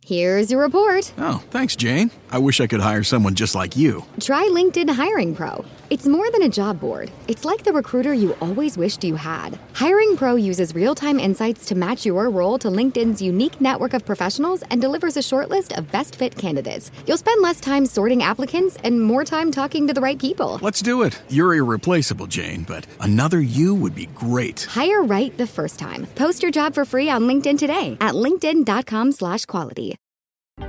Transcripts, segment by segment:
Here's your report. Oh, thanks, Jane. I wish I could hire someone just like you. Try LinkedIn Hiring Pro. It's more than a job board. It's like the recruiter you always wished you had. Hiring Pro uses real-time insights to match your role to LinkedIn's unique network of professionals and delivers a short list of best fit candidates. You'll spend less time sorting applicants and more time talking to the right people. Let's do it. You're irreplaceable, Jane, but another you would be great. Hire right the first time. Post your job for free on LinkedIn today at linkedin.com/quality.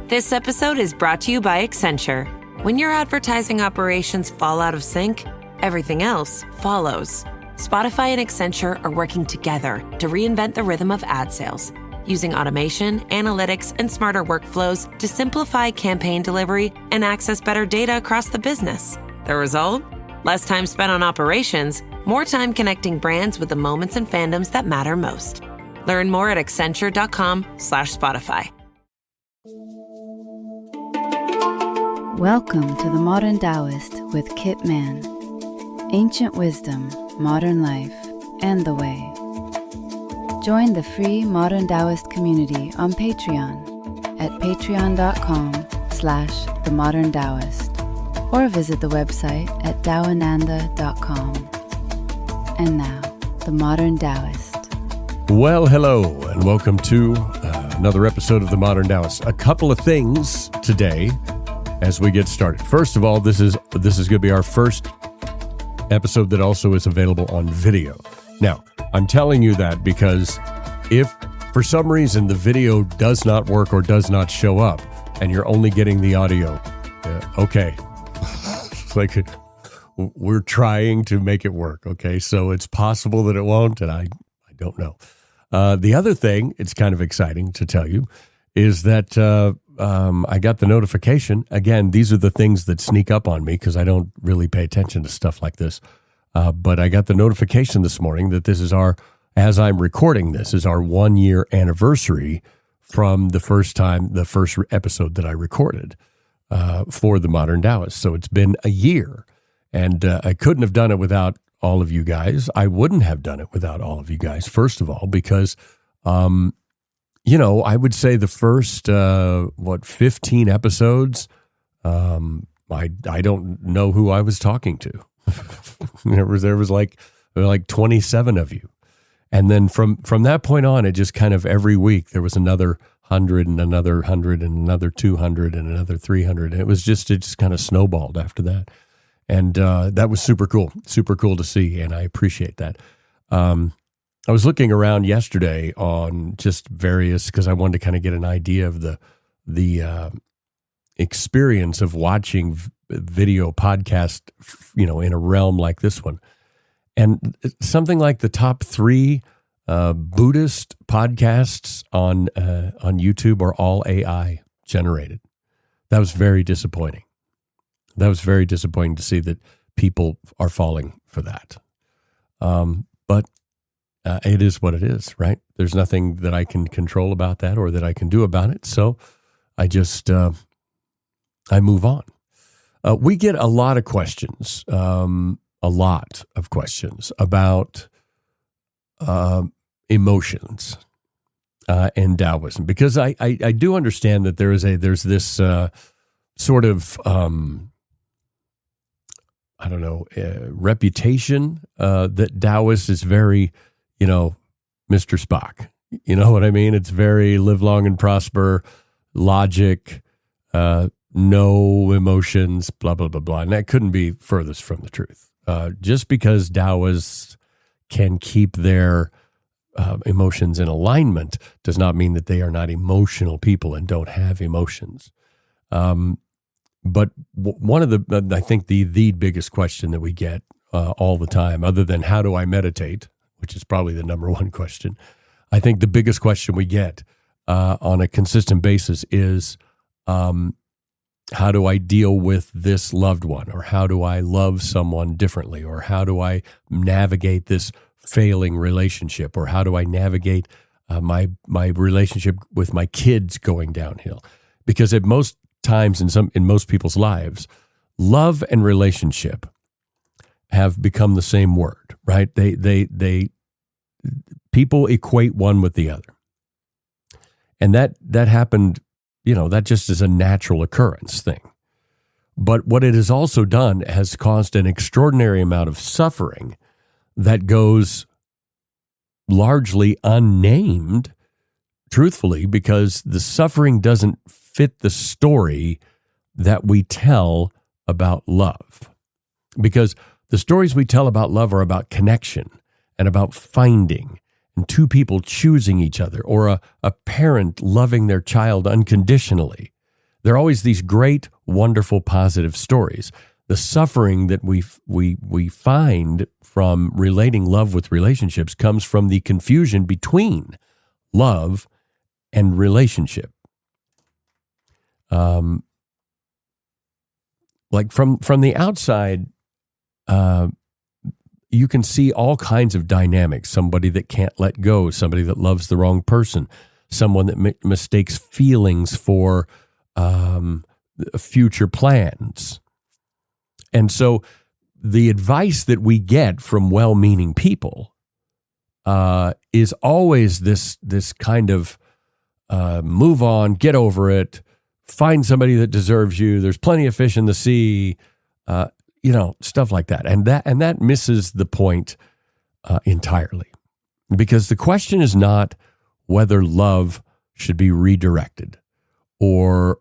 This episode is brought to you by Accenture. When your advertising operations fall out of sync, everything else follows. Spotify and Accenture are working together to reinvent the rhythm of ad sales, using automation, analytics, and smarter workflows to simplify campaign delivery and access better data across the business. The result? Less time spent on operations, more time connecting brands with the moments and fandoms that matter most. Learn more at accenture.com/Spotify. Welcome to the Modern Taoist with Kit Mann. Ancient wisdom, modern life, and the way. Join the free Modern Taoist community on Patreon at patreon.com/themoderntaoist or visit the website at taoananda.com. And now, the Modern Taoist. Well, hello, and welcome to another episode of the Modern Taoist. A couple of things today as we get started. First of all, this is going to be our first episode that also is available on video. Now, I'm telling you that because if for some reason the video does not work or does not show up and you're only getting the audio, okay. It's like we're trying to make it work, okay? So it's possible that it won't, and I don't know. The other thing, it's kind of exciting to tell you, is that I got the notification. Again, these are the things that sneak up on me because I don't really pay attention to stuff like this. But I got the notification this morning that this is as I'm recording this, is our 1-year anniversary from the first episode that I recorded for the Modern Taoist. So it's been a year, and I couldn't have done it without all of you guys. I wouldn't have done it without all of you guys, first of all, because I would say the first, 15 episodes, I don't know who I was talking to. there was like 27 of you. And then from that point on, it just kind of every week there was another 100 and another 100 and another 200 and another 300. And it just kind of snowballed after that. And that was super cool to see. And I appreciate that. I was looking around yesterday on just various, because I wanted to kind of get an idea of the experience of watching video podcast, in a realm like this one. And something like the top 3 Buddhist podcasts on YouTube are all AI generated. That was very disappointing. That was very disappointing to see that people are falling for that. But it is what it is, right? There's nothing that I can control about that or that I can do about it. So I just, I move on. We get a lot of questions about emotions and Taoism, because I do understand that there's this sort of, reputation that Taoist is very, Mr. Spock. You know what I mean? It's very live long and prosper, logic, no emotions, blah, blah, blah, blah. And that couldn't be furthest from the truth. Just because Taoists can keep their emotions in alignment does not mean that they are not emotional people and don't have emotions. But one of I think the biggest question that we get all the time, other than how do I meditate, which is probably the number one question, I think the biggest question we get on a consistent basis is, how do I deal with this loved one? Or how do I love someone differently? Or how do I navigate this failing relationship? Or how do I navigate my relationship with my kids going downhill? Because at most times in most people's lives, love and relationship have become the same word, right? People equate one with the other. And that happened, that just is a natural occurrence thing. But what it has also done has caused an extraordinary amount of suffering that goes largely unnamed, truthfully, because the suffering doesn't fit the story that we tell about love. Because the stories we tell about love are about connection and about finding and two people choosing each other, or a parent loving their child unconditionally. They're always these great, wonderful, positive stories. The suffering that we find from relating love with relationships comes from the confusion between love and relationship. Like from the outside, you can see all kinds of dynamics. Somebody that can't let go, somebody that loves the wrong person, someone that mistakes feelings for future plans. And so the advice that we get from well-meaning people is always this kind of move on, get over it, find somebody that deserves you. There's plenty of fish in the sea, stuff like that. And that misses the point entirely. Because the question is not whether love should be redirected or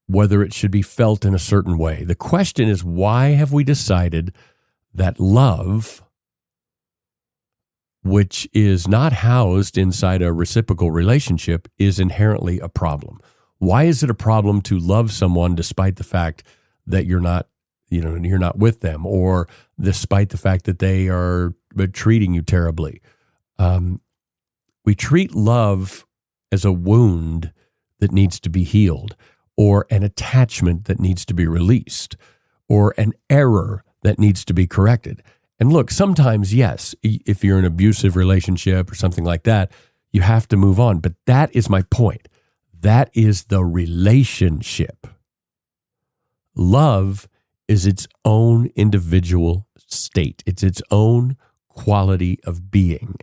whether it should be felt in a certain way. The question is, why have we decided that love, which is not housed inside a reciprocal relationship, is inherently a problem? Why is it a problem to love someone despite the fact that you're not with them, or despite the fact that they are treating you terribly? We treat love as a wound that needs to be healed, or an attachment that needs to be released, or an error that needs to be corrected. And look, sometimes, yes, if you're in an abusive relationship or something like that, you have to move on. But that is my point. That is the relationship. Love is its own individual state. It's its own quality of being.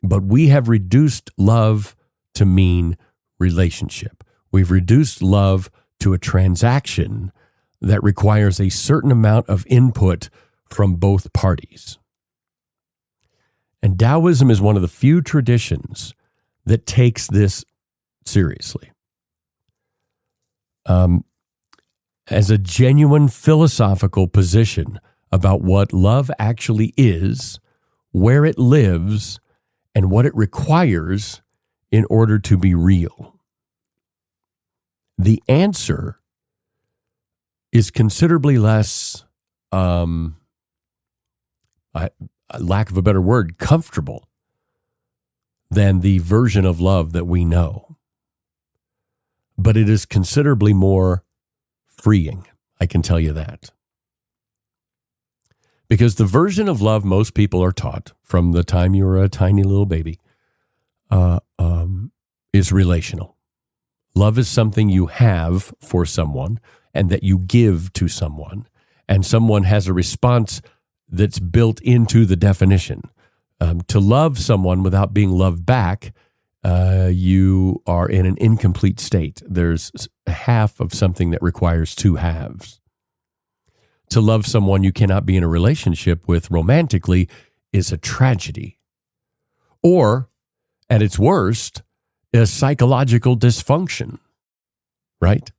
But we have reduced love to mean relationship. We've reduced love to a transaction that requires a certain amount of input from both parties. And Taoism is one of the few traditions that takes this seriously. As a genuine philosophical position about what love actually is, where it lives, and what it requires in order to be real. The answer is considerably less, lack of a better word, comfortable than the version of love that we know. But it is considerably more freeing, I can tell you that. Because the version of love most people are taught from the time you were a tiny little baby is relational. Love is something you have for someone and that you give to someone, and someone has a response that's built into the definition. To love someone without being loved back, you are in an incomplete state. There's a half of something that requires two halves. To love someone you cannot be in a relationship with romantically is a tragedy. Or, at its worst, a psychological dysfunction, right?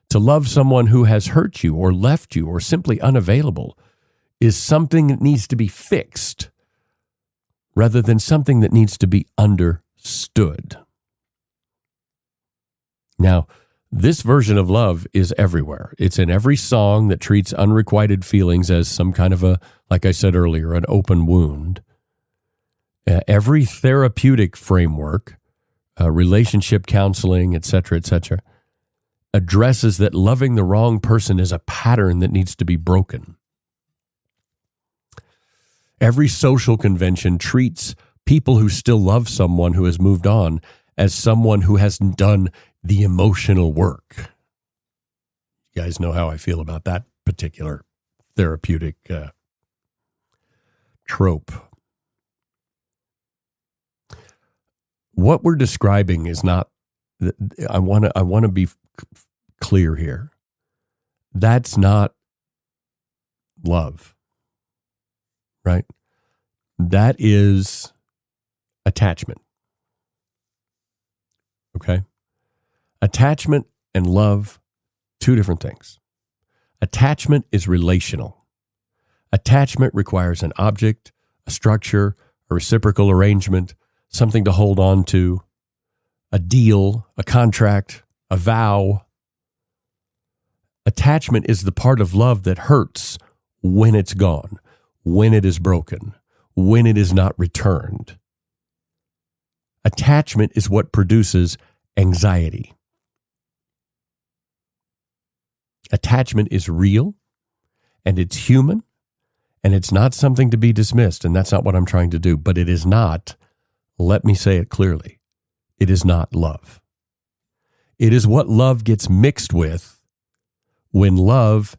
To love someone who has hurt you or left you or simply unavailable is something that needs to be fixed rather than something that needs to be understood. Now, this version of love is everywhere. It's in every song that treats unrequited feelings as some kind of like I said earlier, an open wound. Every therapeutic framework, relationship counseling, etc., addresses that loving the wrong person is a pattern that needs to be broken. Every social convention treats people who still love someone who has moved on as someone who hasn't done the emotional work. You guys know how I feel about that particular therapeutic trope. What we're describing is not I want to be clear here. That's not love, right? That is attachment. Okay? Attachment and love, two different things. Attachment is relational. Attachment requires an object, a structure, a reciprocal arrangement, something to hold on to, a deal, a contract, a vow. Attachment is the part of love that hurts when it's gone, when it is broken, when it is not returned. Attachment is what produces anxiety. Attachment is real, and it's human, and it's not something to be dismissed, and that's not what I'm trying to do, but it is not, let me say it clearly, it is not love. It is what love gets mixed with when love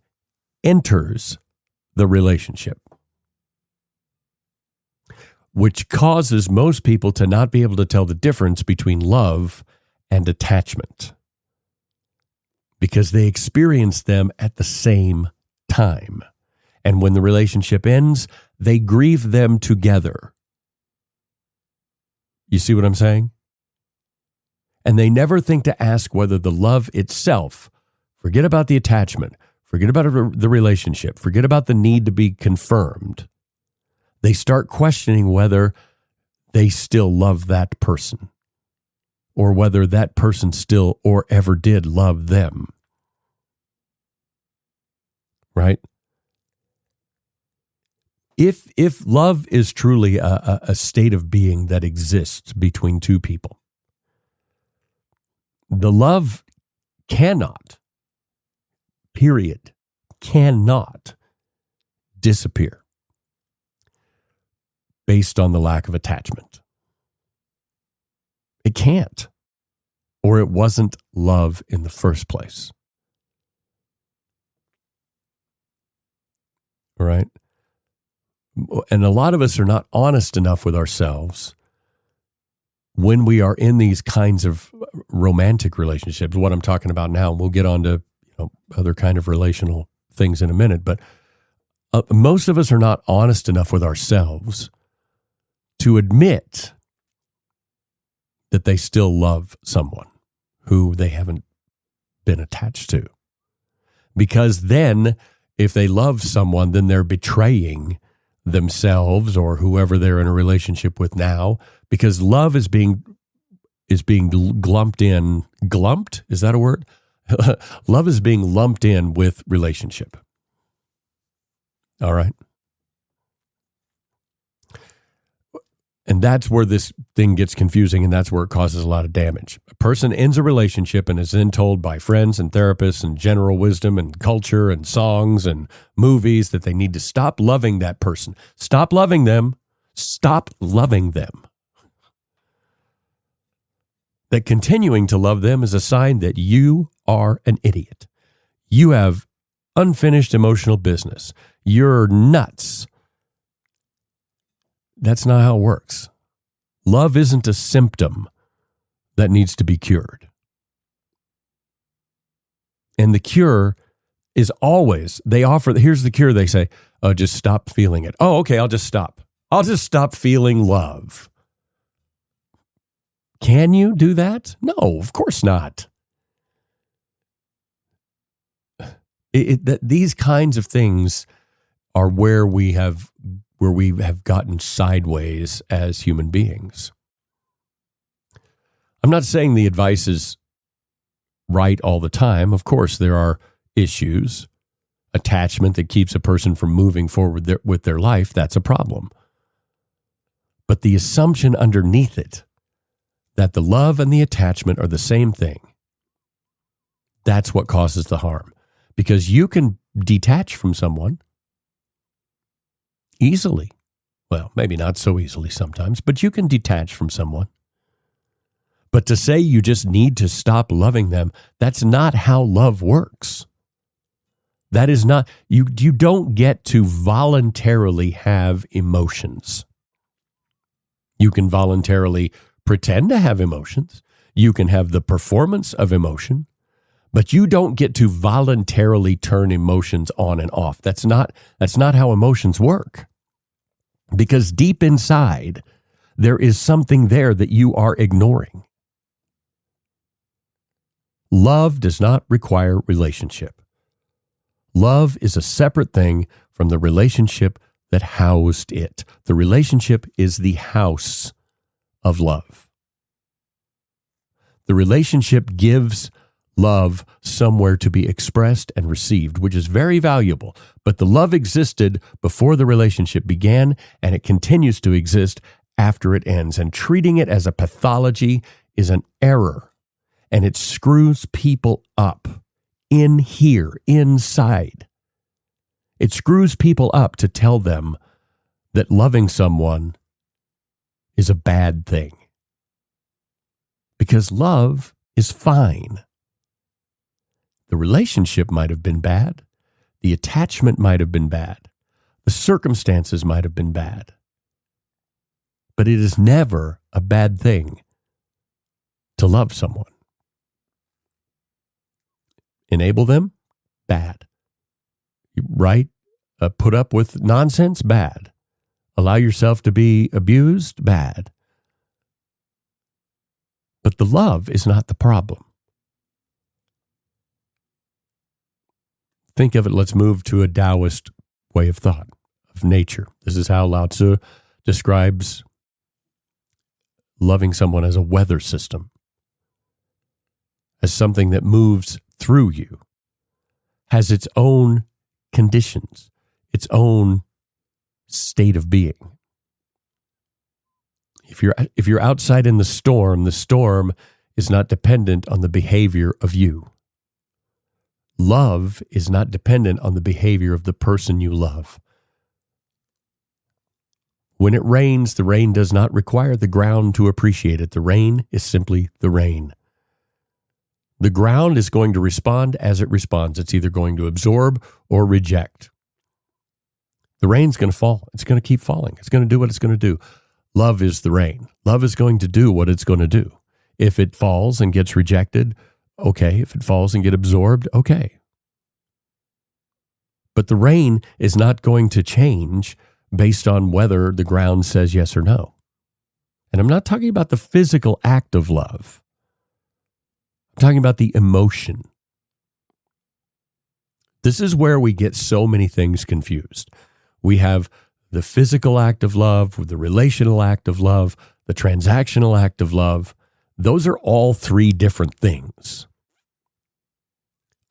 enters the relationship, which causes most people to not be able to tell the difference between love and attachment because they experience them at the same time. And when the relationship ends, they grieve them together. You see what I'm saying? And they never think to ask whether the love itself, forget about the attachment, forget about the relationship, forget about the need to be confirmed. They start questioning whether they still love that person or whether that person still or ever did love them. Right? If love is truly a state of being that exists between two people, the love cannot disappear based on the lack of attachment. It can't, or it wasn't love in the first place. All right? And a lot of us are not honest enough with ourselves when we are in these kinds of romantic relationships. What I'm talking about now, we'll get on to other kind of relational things in a minute, but most of us are not honest enough with ourselves to admit that they still love someone who they haven't been attached to. Because then, if they love someone, then they're betraying themselves or whoever they're in a relationship with now, because love is being lumped in. Glumped? Is that a word? Love is being lumped in with relationship. All right? And that's where this thing gets confusing, and that's where it causes a lot of damage. A person ends a relationship and is then told by friends and therapists and general wisdom and culture and songs and movies that they need to stop loving that person. Stop loving them. Stop loving them. That continuing to love them is a sign that you are an idiot. You have unfinished emotional business. You're nuts. That's not how it works. Love isn't a symptom that needs to be cured. And the cure is always, here's the cure, they say, oh, just stop feeling it. Oh, okay, I'll just stop. I'll just stop feeling love. Can you do that? No, of course not. These kinds of things are where we have gotten sideways as human beings. I'm not saying the advice is right all the time. Of course, there are issues. Attachment that keeps a person from moving forward with their life, that's a problem. But the assumption underneath it, that the love and the attachment are the same thing, that's what causes the harm. Because you can detach from someone easily. Well, maybe not so easily sometimes, but you can detach from someone. But to say you just need to stop loving them, that's not how love works. That is not, you don't get to voluntarily have emotions. You can voluntarily pretend to have emotions. You can have the performance of emotion, but you don't get to voluntarily turn emotions on and off. That's not how emotions work. Because deep inside, there is something there that you are ignoring. Love does not require relationship. Love is a separate thing from the relationship that housed it. The relationship is the house of love. The relationship gives love somewhere to be expressed and received, which is very valuable. But the love existed before the relationship began, and it continues to exist after it ends. And treating it as a pathology is an error, and it screws people up in here, inside. It screws people up to tell them that loving someone is a bad thing. Because love is fine. The relationship might have been bad. The attachment might have been bad. The circumstances might have been bad. But it is never a bad thing to love someone. Enable them? Bad. Right? Put up with nonsense? Bad. Allow yourself to be abused? Bad. But the love is not the problem. Think of it, let's move to a Taoist way of thought, of nature. This is how Lao Tzu describes loving someone as a weather system, as something that moves through you, has its own conditions, its own state of being. If you're outside in the storm is not dependent on the behavior of you. Love is not dependent on the behavior of the person you love. When it rains, the rain does not require the ground to appreciate it. The rain is simply the rain. The ground is going to respond as it responds. It's either going to absorb or reject. The rain's going to fall. It's going to keep falling. It's going to do what it's going to do. Love is the rain. Love is going to do what it's going to do. If it falls and gets rejected, okay. If it falls and gets absorbed, okay. But the rain is not going to change based on whether the ground says yes or no. And I'm not talking about the physical act of love. I'm talking about the emotion. This is where we get so many things confused. We have the physical act of love, the relational act of love, the transactional act of love. Those are all three different things.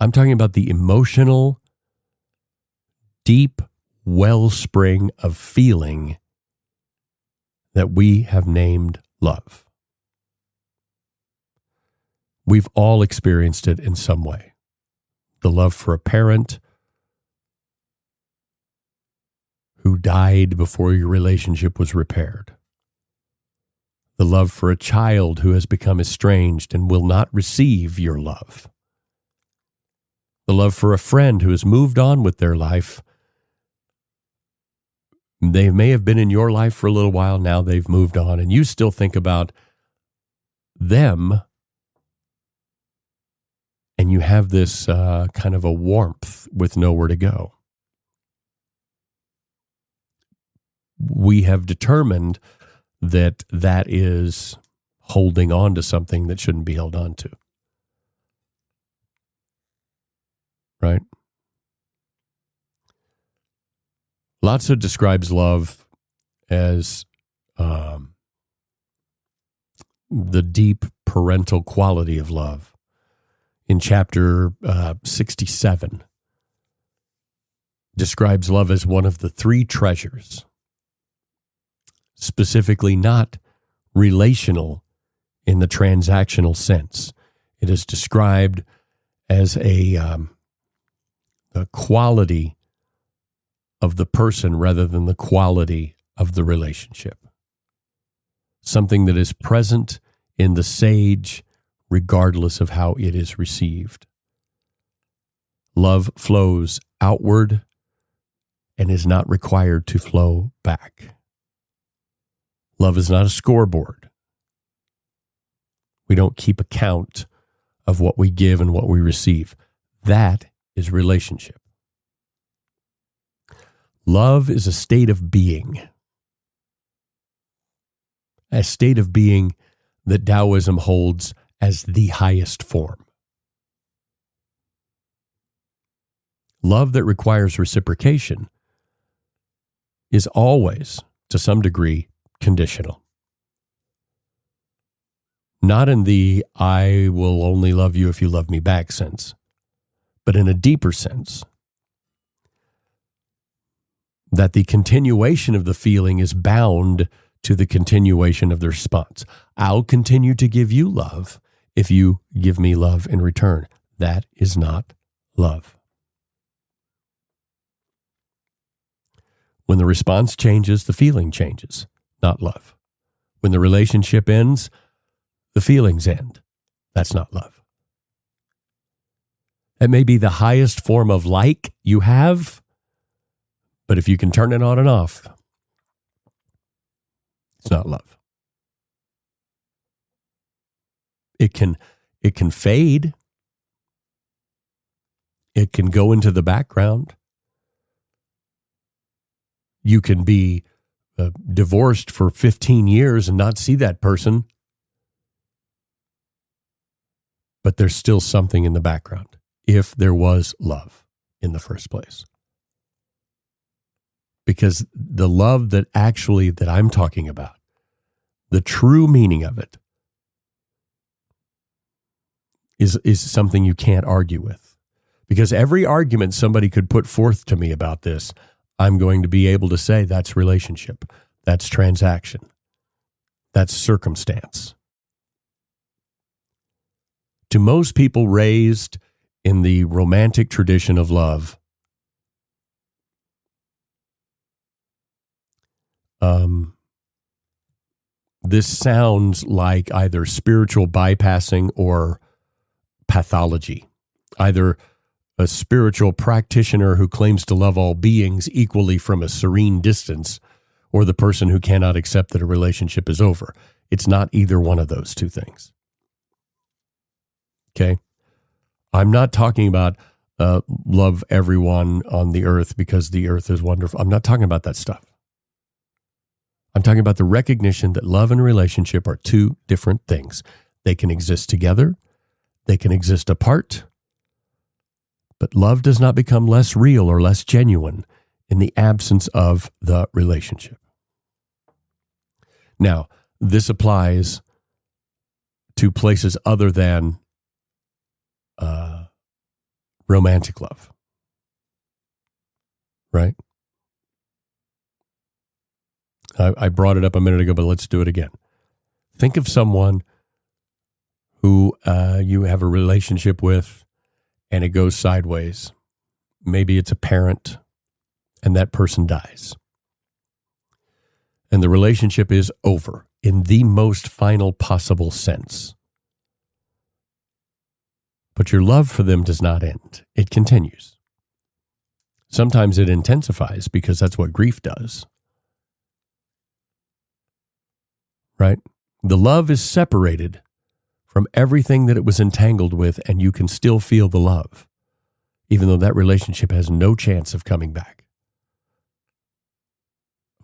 I'm talking about the emotional, deep wellspring of feeling that we have named love. We've all experienced it in some way. The love for a parent who died before your relationship was repaired. The love for a child who has become estranged and will not receive your love. The love for a friend who has moved on with their life. They may have been in your life for a little while, now they've moved on, and you still think about them, and you have this kind of a warmth with nowhere to go. We have determined that that is holding on to something that shouldn't be held on to. Right? Lao Tzu describes love as the deep parental quality of love. In chapter 67, describes love as one of the three treasures, specifically not relational in the transactional sense. It is described as a quality of the person rather than the quality of the relationship. Something that is present in the sage regardless of how it is received. Love flows outward and is not required to flow back. Love is not a scoreboard. We don't keep account of what we give and what we receive. That is relationship. Love is a state of being. A state of being that Taoism holds as the highest form. Love that requires reciprocation is always, to some degree, conditional. Not in the I will only love you if you love me back sense, but in a deeper sense, that the continuation of the feeling is bound to the continuation of the response. I'll continue to give you love if you give me love in return. That is not love. When the response changes, the feeling changes, not love. When the relationship ends, the feelings end. That's not love. It may be the highest form of like you have, but if you can turn it on and off, it's not love. It can fade. It can go into the background. You can be divorced for 15 years and not see that person, but there's still something in the background if there was love in the first place. Because the love that I'm talking about, the true meaning of it, is something you can't argue with. Because every argument somebody could put forth to me about this, I'm going to be able to say that's relationship, that's transaction, that's circumstance. To most people raised in the romantic tradition of love, this sounds like either spiritual bypassing or pathology. Either a spiritual practitioner who claims to love all beings equally from a serene distance, or the person who cannot accept that a relationship is over. It's not either one of those two things. Okay? I'm not talking about love everyone on the earth because the earth is wonderful. I'm not talking about that stuff. I'm talking about the recognition that love and relationship are two different things. They can exist together. They can exist apart. But love does not become less real or less genuine in the absence of the relationship. Now, this applies to places other than romantic love, right? I brought it up a minute ago, but let's do it again. Think of someone who you have a relationship with and it goes sideways. Maybe it's a parent and that person dies. And the relationship is over in the most final possible sense. But your love for them does not end. It continues. Sometimes it intensifies because that's what grief does. Right? The love is separated from everything that it was entangled with, and you can still feel the love, even though that relationship has no chance of coming back.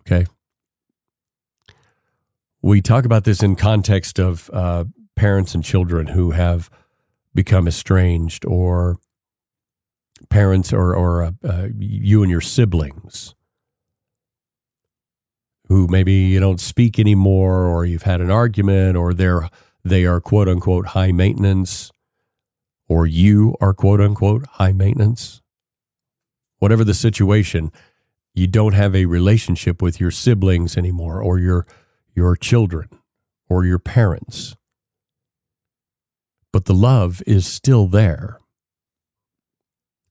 Okay? We talk about this in context of parents and children who have become estranged, or parents or you and your siblings who maybe you don't speak anymore, or you've had an argument, or they are quote unquote high maintenance, or you are quote unquote high maintenance. Whatever the situation, you don't have a relationship with your siblings anymore, or your children, or your parents. But the love is still there.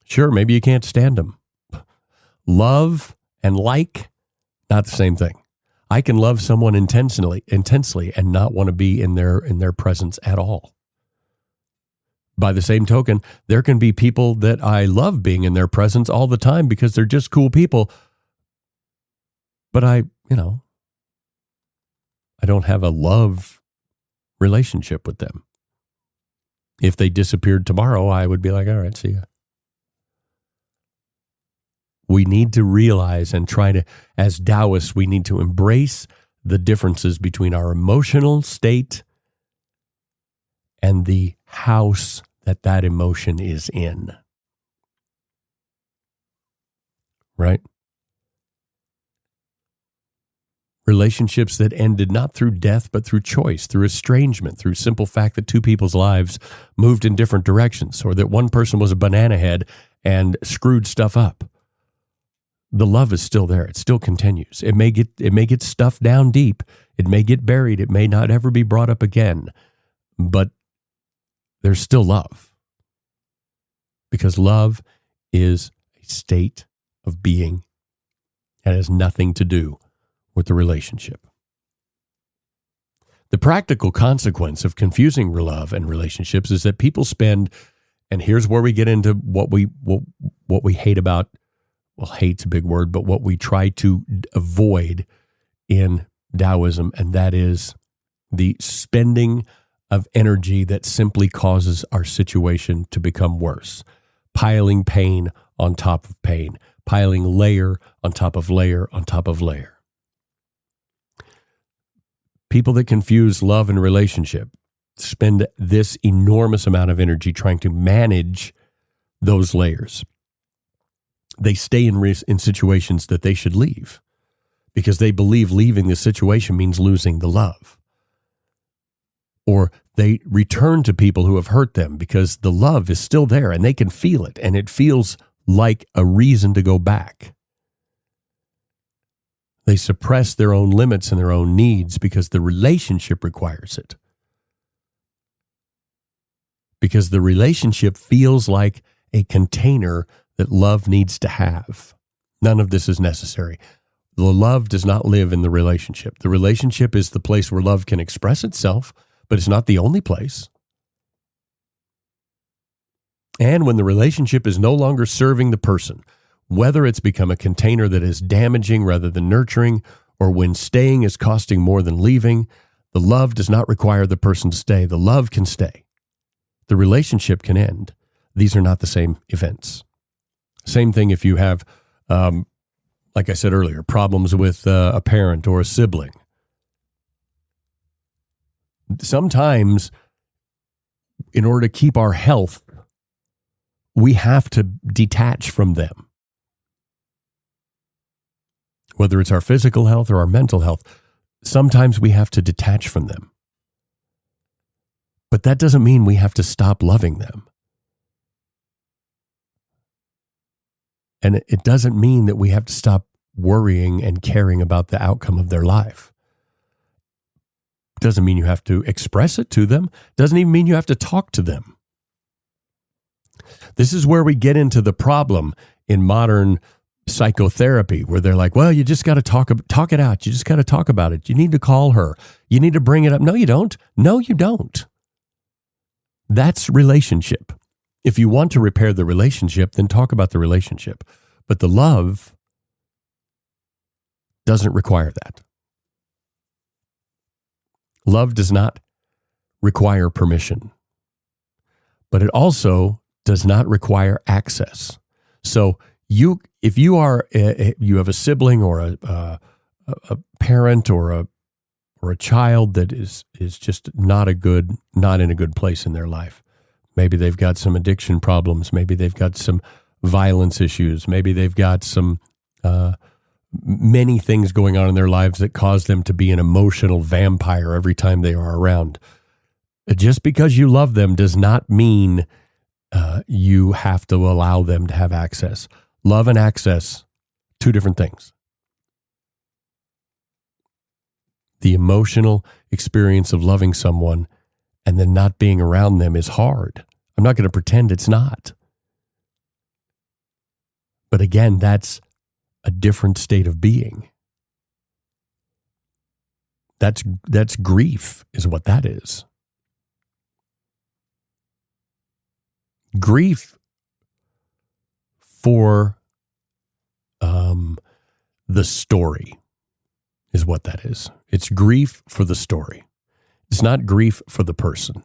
Sure, maybe you can't stand them. Love and like, not the same thing. I can love someone intensely and not want to be in their presence at all. By the same token, there can be people that I love being in their presence all the time because they're just cool people. But I don't have a love relationship with them. If they disappeared tomorrow, I would be like, all right, see ya. We need to realize and try to, as Taoists, we need to embrace the differences between our emotional state and the house that emotion is in. Right? Relationships that ended not through death, but through choice, through estrangement, through simple fact that two people's lives moved in different directions, or that one person was a banana head and screwed stuff up. The love is still there. It still continues. It may get stuffed down deep. It may get buried. It may not ever be brought up again. But there's still love. Because love is a state of being that has nothing to do with the relationship. The practical consequence of confusing love and relationships is that people spend, and here's where we get into what we hate about. Well, hate's a big word, but what we try to avoid in Taoism, and that is the spending of energy that simply causes our situation to become worse. Piling pain on top of pain, piling layer on top of layer on top of layer. People that confuse love and relationship spend this enormous amount of energy trying to manage those layers. They stay in situations that they should leave because they believe leaving the situation means losing the love. Or they return to people who have hurt them because the love is still there and they can feel it, and it feels like a reason to go back. They suppress their own limits and their own needs because the relationship requires it. Because the relationship feels like a container that love needs to have. None of this is necessary. The love does not live in the relationship. The relationship is the place where love can express itself, but it's not the only place. And when the relationship is no longer serving the person, whether it's become a container that is damaging rather than nurturing, or when staying is costing more than leaving, the love does not require the person to stay. The love can stay. The relationship can end. These are not the same events. Same thing if you have, like I said earlier, problems with a parent or a sibling. Sometimes, in order to keep our health, we have to detach from them. Whether it's our physical health or our mental health, sometimes we have to detach from them. But that doesn't mean we have to stop loving them. And it doesn't mean that we have to stop worrying and caring about the outcome of their life. It doesn't mean you have to express it to them. It doesn't even mean you have to talk to them. This is where we get into the problem in modern psychotherapy, where they're like, well, you just got to talk it out. You just got to talk about it. You need to call her. You need to bring it up. No, you don't. No, you don't. That's relationship. If you want to repair the relationship, then talk about the relationship. But the love doesn't require that. Love does not require permission, but it also does not require access. So if you have a sibling or a parent or a child that is just not in a good place in their life. Maybe they've got some addiction problems. Maybe they've got some violence issues. Maybe they've got some many things going on in their lives that cause them to be an emotional vampire every time they are around. Just because you love them does not mean you have to allow them to have access. Love and access, two different things. The emotional experience of loving someone and then not being around them is hard. I'm not going to pretend it's not. But again, that's a different state of being. That's grief, is what that is. Grief for the story is what that is. It's grief for the story. It's not grief for the person.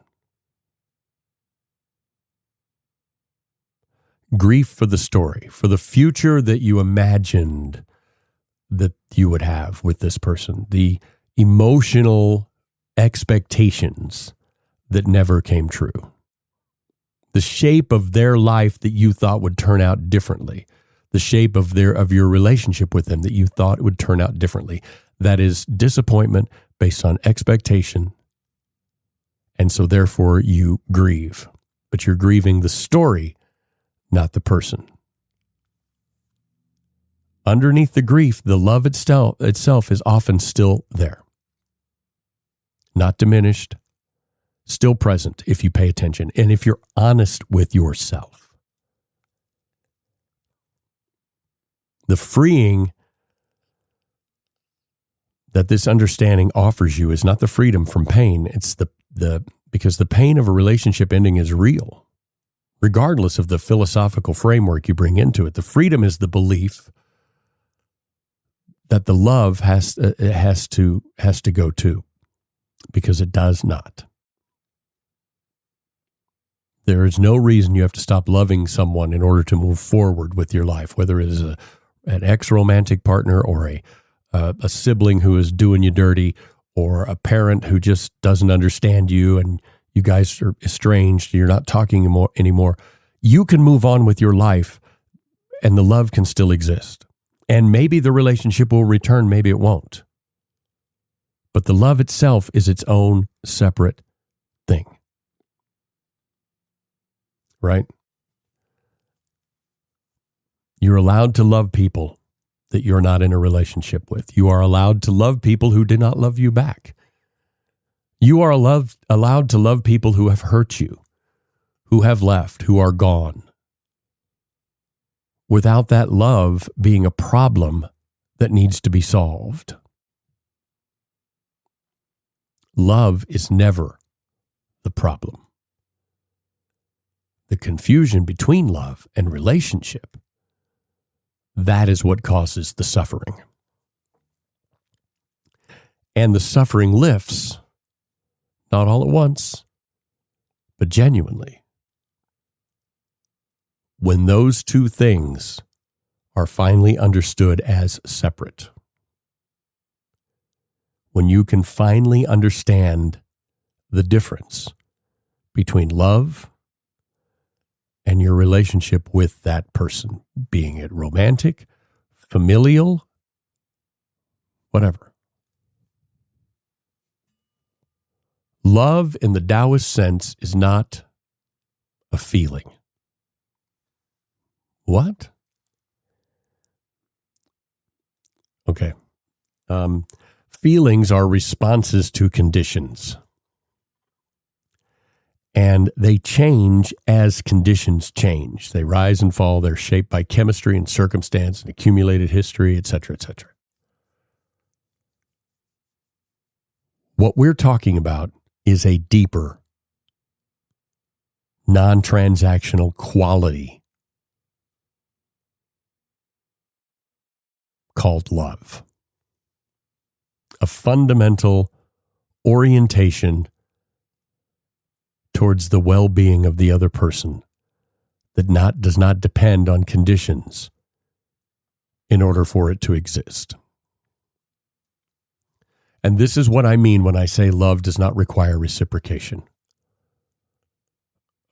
Grief for the story, for the future that you imagined that you would have with this person, the emotional expectations that never came true, the shape of their life that you thought would turn out differently, the shape of your relationship with them that you thought would turn out differently. That is disappointment based on expectation, and so therefore you grieve, but you're grieving the story, not the person. Underneath the grief, the love itself is often still there. Not diminished, still present if you pay attention and if you're honest with yourself. The freeing that this understanding offers you is not the freedom from pain. It's because the pain of a relationship ending is real, regardless of the philosophical framework you bring into it. The freedom is the belief that the love has to go too, because it does not. There is no reason you have to stop loving someone in order to move forward with your life, whether it is an ex-romantic partner or a sibling who is doing you dirty, or a parent who just doesn't understand you and you guys are estranged, you're not talking anymore. You can move on with your life and the love can still exist. And maybe the relationship will return, maybe it won't. But the love itself is its own separate thing. Right? You're allowed to love people that you're not in a relationship with. You are allowed to love people who did not love you back. You are allowed to love people who have hurt you, who have left, who are gone, without that love being a problem that needs to be solved. Love is never the problem. The confusion between love and relationship, that is what causes the suffering. And the suffering lifts, not all at once, but genuinely, when those two things are finally understood as separate. When you can finally understand the difference between love and your relationship with that person, being it romantic, familial, whatever. Love in the Taoist sense is not a feeling. What? Okay. Feelings are responses to conditions. And they change as conditions change. They rise and fall. They're shaped by chemistry and circumstance and accumulated history, etc., etc. What we're talking about is a deeper, non-transactional quality called love. A fundamental orientation towards the well-being of the other person that does not depend on conditions in order for it to exist. And this is what I mean when I say love does not require reciprocation.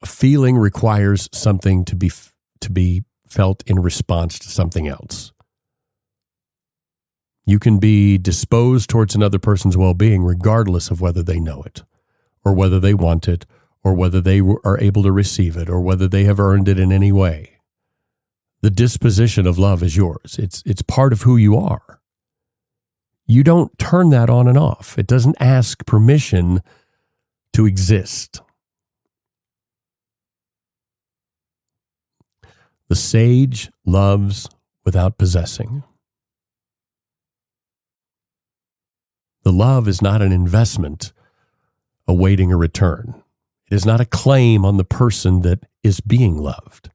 A feeling requires something to be felt in response to something else. You can be disposed towards another person's well-being regardless of whether they know it, or whether they want it, or whether they are able to receive it, or whether they have earned it in any way. The disposition of love is yours. It's part of who you are. You don't turn that on and off. It doesn't ask permission to exist. The sage loves without possessing. The love is not an investment awaiting a return. It is not a claim on the person that is being loved.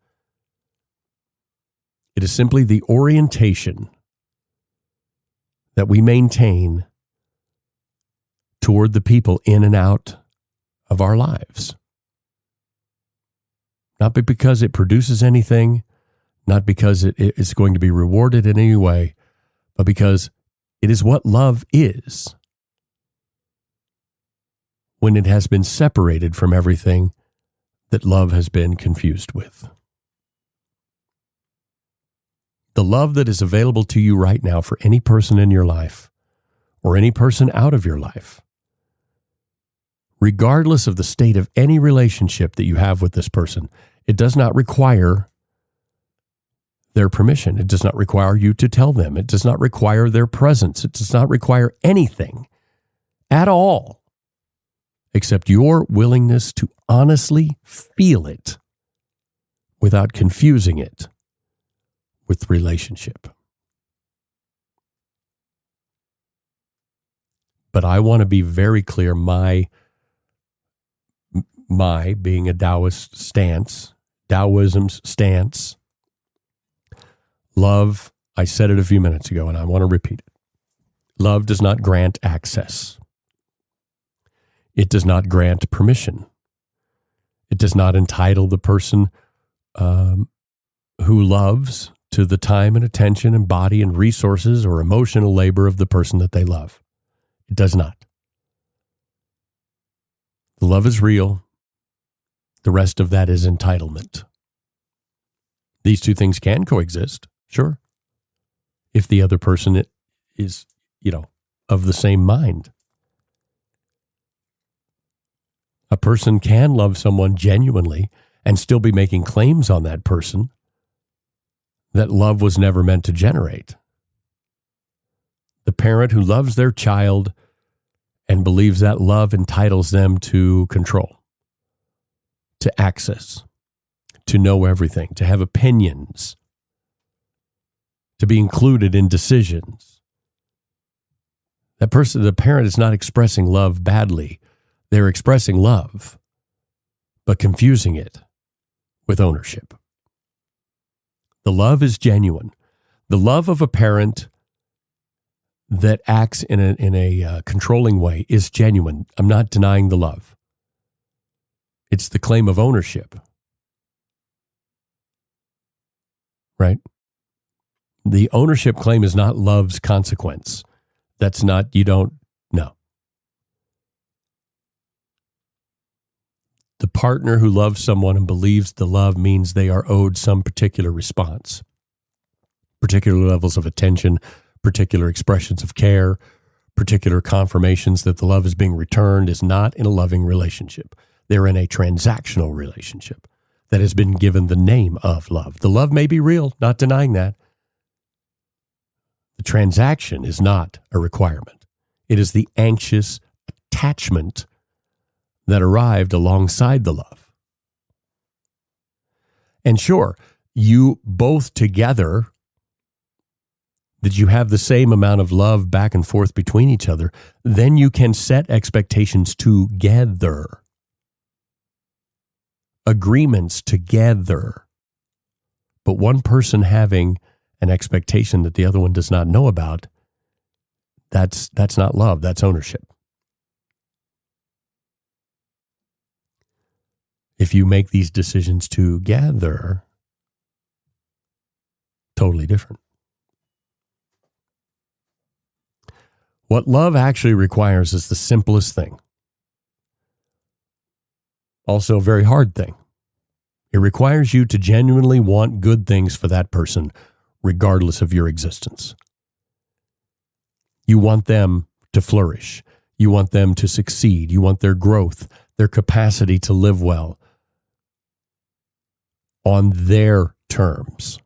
It is simply the orientation that we maintain toward the people in and out of our lives. Not because it produces anything, not because it is going to be rewarded in any way, but because it is what love is when it has been separated from everything that love has been confused with. The love that is available to you right now for any person in your life or any person out of your life, regardless of the state of any relationship that you have with this person, it does not require their permission. It does not require you to tell them. It does not require their presence. It does not require anything at all except your willingness to honestly feel it without confusing it with relationship. But I want to be very clear, my being a Taoist stance, Taoism's stance, love, I said it a few minutes ago and I want to repeat it. Love does not grant access. It does not grant permission. It does not entitle the person who loves to the time and attention and body and resources or emotional labor of the person that they love. It does not. The love is real. The rest of that is entitlement. These two things can coexist, sure, if the other person is, of the same mind. A person can love someone genuinely and still be making claims on that person that love was never meant to generate. The parent who loves their child and believes that love entitles them to control, to access, to know everything, to have opinions, to be included in decisions. That person, the parent, is not expressing love badly. They're expressing love, but confusing it with ownership. The love is genuine. The love of a parent that acts in a controlling way is genuine. I'm not denying the love. It's the claim of ownership. Right? The ownership claim is not love's consequence. That's not, you don't know. The partner who loves someone and believes the love means they are owed some particular response, particular levels of attention, particular expressions of care, particular confirmations that the love is being returned, is not in a loving relationship. They're in a transactional relationship that has been given the name of love. The love may be real, not denying that. The transaction is not a requirement. It is the anxious attachment that arrived alongside the love. And sure, you both together, that you have the same amount of love back and forth between each other, then you can set expectations together. Agreements together. But one person having an expectation that the other one does not know about, that's not love, that's ownership. If you make these decisions together, totally different. What love actually requires is the simplest thing. Also a very hard thing. It requires you to genuinely want good things for that person, regardless of your existence. You want them to flourish. You want them to succeed. You want their growth, their capacity to live well on their terms,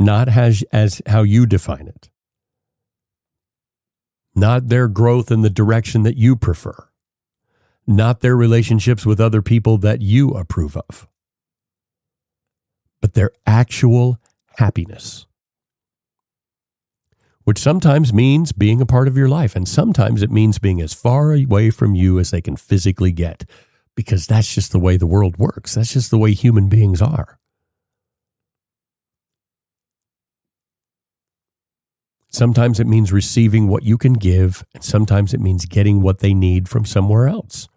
not as how you define it, not their growth in the direction that you prefer, not their relationships with other people that you approve of, but their actual happiness, which sometimes means being a part of your life, and sometimes it means being as far away from you as they can physically get, because that's just the way the world works. That's just the way human beings are. Sometimes it means receiving what you can give, and sometimes it means getting what they need from somewhere else.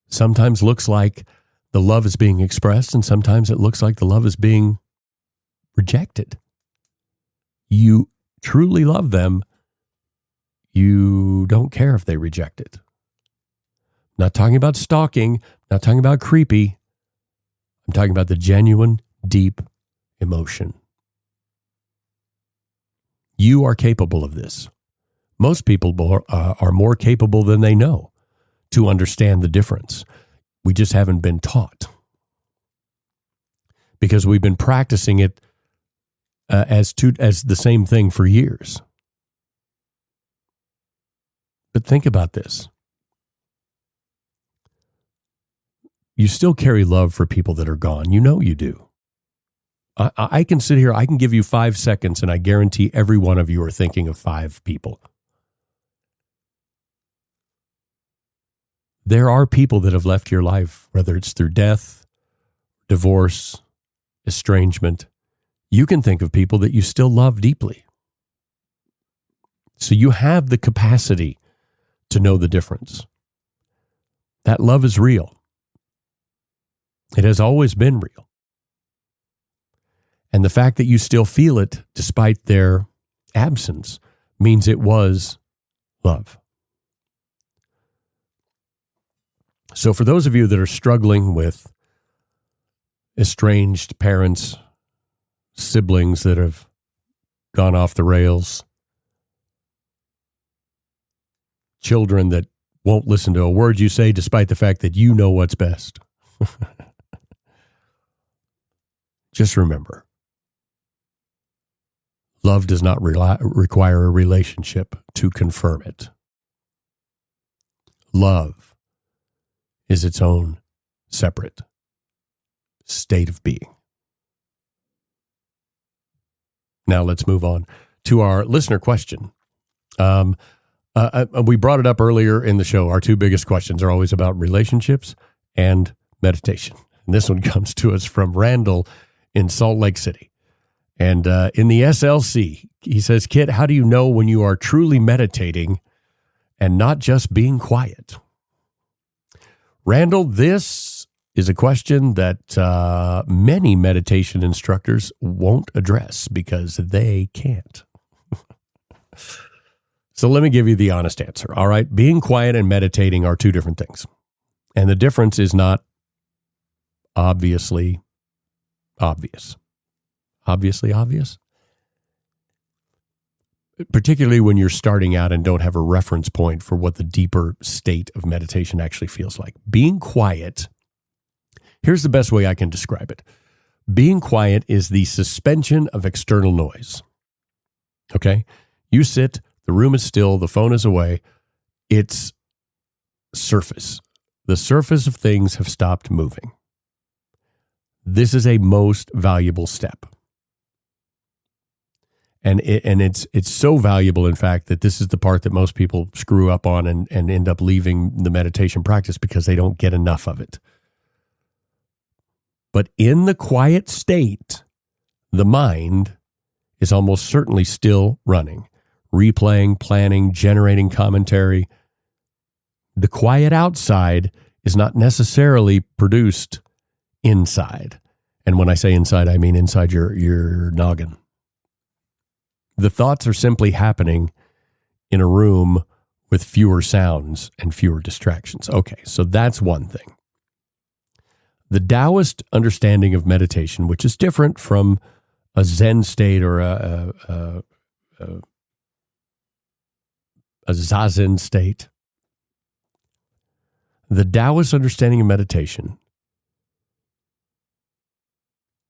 Sometimes looks like the love is being expressed, and sometimes it looks like the love is being rejected. You truly love them. You don't care if they reject it. Not talking about stalking, not talking about creepy. I'm talking about the genuine, deep emotion. You are capable of this. Most people are more capable than they know to understand the difference. We just haven't been taught because we've been practicing it as the same thing for years. But think about this. You still carry love for people that are gone. You know you do. I can sit here, I can give you 5 seconds, and I guarantee every one of you are thinking of 5 people. There are people that have left your life, whether it's through death, divorce, estrangement. You can think of people that you still love deeply. So you have the capacity to know the difference. That love is real. It has always been real. And the fact that you still feel it despite their absence means it was love. So for those of you that are struggling with estranged parents, siblings that have gone off the rails, children that won't listen to a word you say despite the fact that you know what's best, just remember, love does not require a relationship to confirm it. Love is its own separate state of being. Now let's move on to our listener question. We brought it up earlier in the show. Our 2 biggest questions are always about relationships and meditation. And this one comes to us from Randall in Salt Lake City. And in the SLC, he says, Kit, how do you know when you are truly meditating and not just being quiet? Randall, this is a question that many meditation instructors won't address because they can't. So let me give you the honest answer. All right. Being quiet and meditating are 2 different things. And the difference is not obviously obvious. Obviously obvious? Particularly when you're starting out and don't have a reference point for what the deeper state of meditation actually feels like. Being quiet, here's the best way I can describe it. Being quiet is the suspension of external noise. Okay? You sit, the room is still, the phone is away. It's surface. The surface of things have stopped moving. This is a most valuable step. And it's so valuable, in fact, that this is the part that most people screw up on and end up leaving the meditation practice because they don't get enough of it. But in the quiet state, the mind is almost certainly still running, replaying, planning, generating commentary. The quiet outside is not necessarily produced inside. And when I say inside, I mean inside your noggin. The thoughts are simply happening in a room with fewer sounds and fewer distractions. Okay, so that's one thing. The Taoist understanding of meditation, which is different from a Zen state or a Zazen state. The Taoist understanding of meditation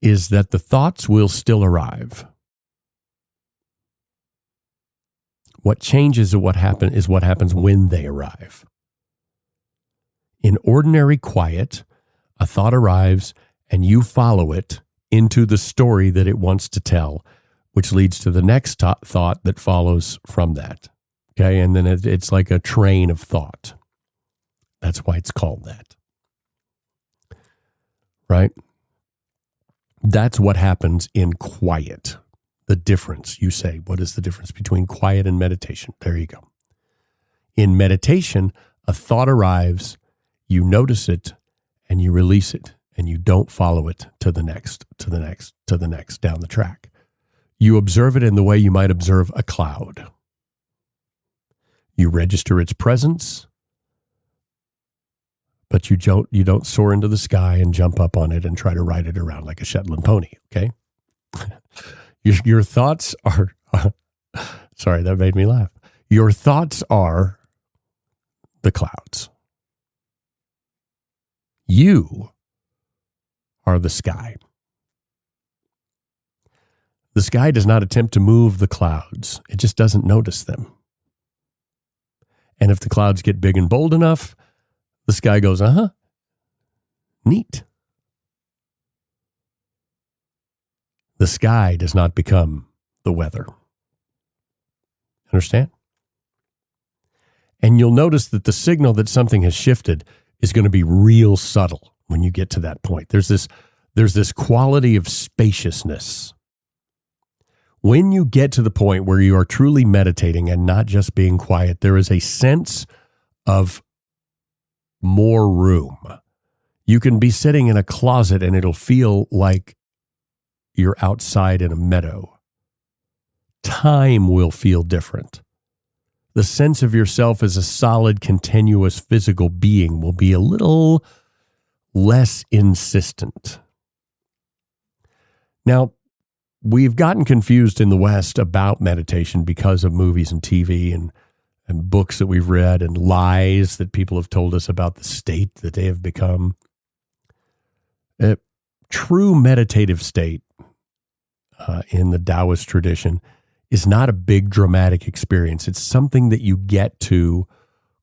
is that the thoughts will still arrive. What changes is what happens when they arrive. In ordinary quiet, a thought arrives and you follow it into the story that it wants to tell, which leads to the next thought that follows from that. Okay, and then it's like a train of thought. That's why it's called that. Right? That's what happens in quiet. The difference, you say, what is the difference between quiet and meditation? There you go. In meditation, a thought arrives, you notice it, and you release it, and you don't follow it to the next, to the next, to the next, down the track. You observe it in the way you might observe a cloud. You register its presence, but you don't soar into the sky and jump up on it and try to ride it around like a Shetland pony, okay? Your thoughts are, sorry, that made me laugh. Your thoughts are the clouds. You are the sky. The sky does not attempt to move the clouds. It just doesn't notice them. And if the clouds get big and bold enough, the sky goes, neat. The sky does not become the weather. Understand? And you'll notice that the signal that something has shifted is going to be real subtle when you get to that point. There's this quality of spaciousness. When you get to the point where you are truly meditating and not just being quiet, there is a sense of more room. You can be sitting in a closet and it'll feel like you're outside in a meadow. Time will feel different. The sense of yourself as a solid, continuous physical being will be a little less insistent. Now, we've gotten confused in the West about meditation because of movies and TV and books that we've read and lies that people have told us about the state that they have become. A true meditative state in the Taoist tradition is not a big dramatic experience. It's something that you get to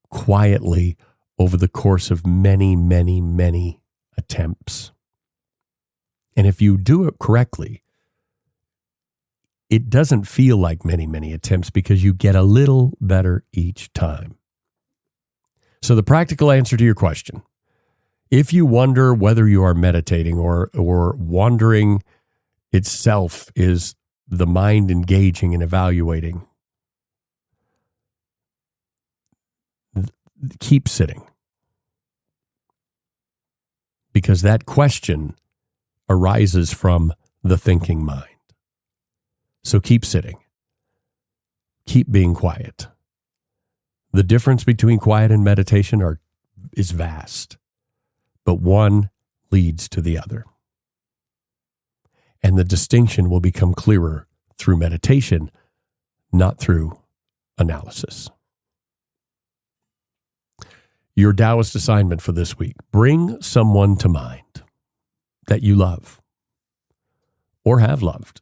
quietly over the course of many, many, many attempts. And if you do it correctly, it doesn't feel like many, many attempts because you get a little better each time. So the practical answer to your question, if you wonder whether you are meditating or wandering itself is the mind engaging and evaluating, keep sitting. Because that question arises from the thinking mind. So keep sitting. Keep being quiet. The difference between quiet and meditation is vast, but one leads to the other. And the distinction will become clearer through meditation, not through analysis. Your Taoist assignment for this week: bring someone to mind that you love or have loved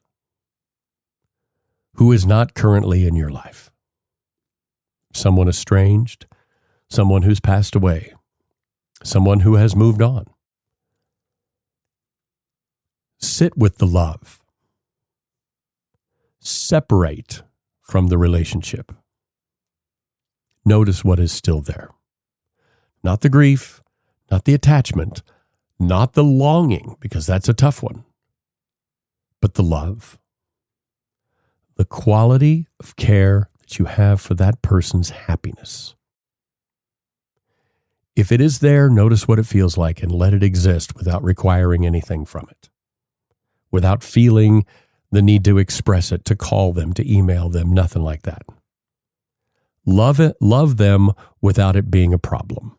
who is not currently in your life. Someone estranged, someone who's passed away, someone who has moved on. Sit with the love. Separate from the relationship. Notice what is still there. Not the grief, not the attachment, not the longing, because that's a tough one, but the love. The quality of care that you have for that person's happiness. If it is there, notice what it feels like and let it exist without requiring anything from it. Without feeling the need to express it, to call them, to email them, nothing like that. Love them without it being a problem,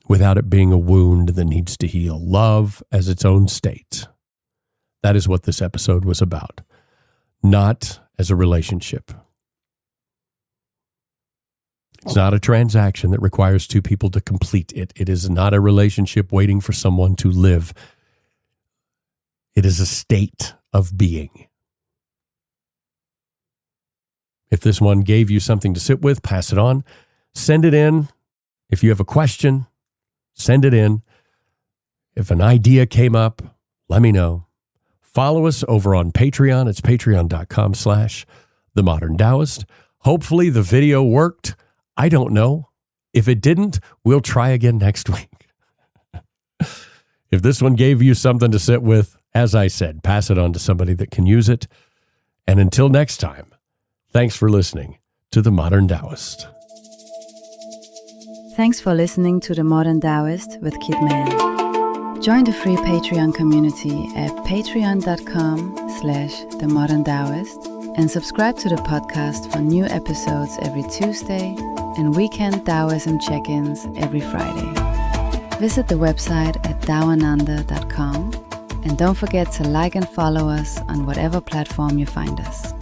without it being a wound that needs to heal. Love as its own state. That is what this episode was about, not as a relationship. It's not a transaction that requires two people to complete it. It is not a relationship waiting for someone to live. It is a state of being. If this one gave you something to sit with, pass it on. Send it in. If you have a question, send it in. If an idea came up, let me know. Follow us over on Patreon. It's patreon.com/TheModernTaoist. Hopefully the video worked. I don't know. If it didn't, we'll try again next week. If this one gave you something to sit with, as I said, pass it on to somebody that can use it. And until next time, thanks for listening to The Modern Taoist. Thanks for listening to The Modern Taoist with Kit Man. Join the free Patreon community at patreon.com/themoderntaoist and subscribe to the podcast for new episodes every Tuesday and weekend Taoism check-ins every Friday. Visit the website at taoananda.com and don't forget to like and follow us on whatever platform you find us.